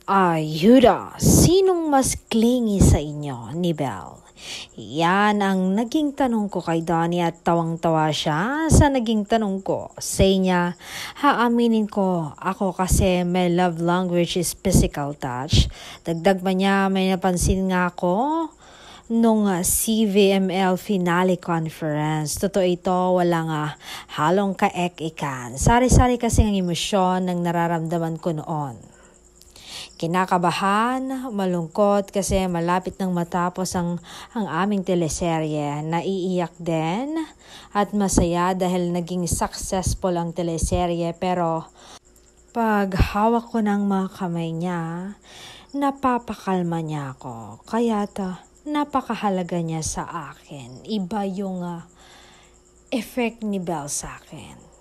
Ayuda, sinong mas clingy sa inyo ni Belle? Yan ang naging tanong ko kay Donnie at tawang-tawa siya sa naging tanong ko. Say niya, haaminin ko, ako kasi my love language is physical touch. Dagdag pa niya, may napansin nga ako nung CVML finale conference. Totoo ito, walang halong kaek-ikan. Sari-sari kasi ang emosyon ng nararamdaman ko noon. Kinakabahan, malungkot kasi malapit nang matapos ang aming teleserye. Naiiyak din at masaya dahil naging successful ang teleserye, pero pag hawak ko ng mga kamay niya, napapakalma niya ako. Kaya napakahalaga niya sa akin. Iba yung effect ni Belle sa akin.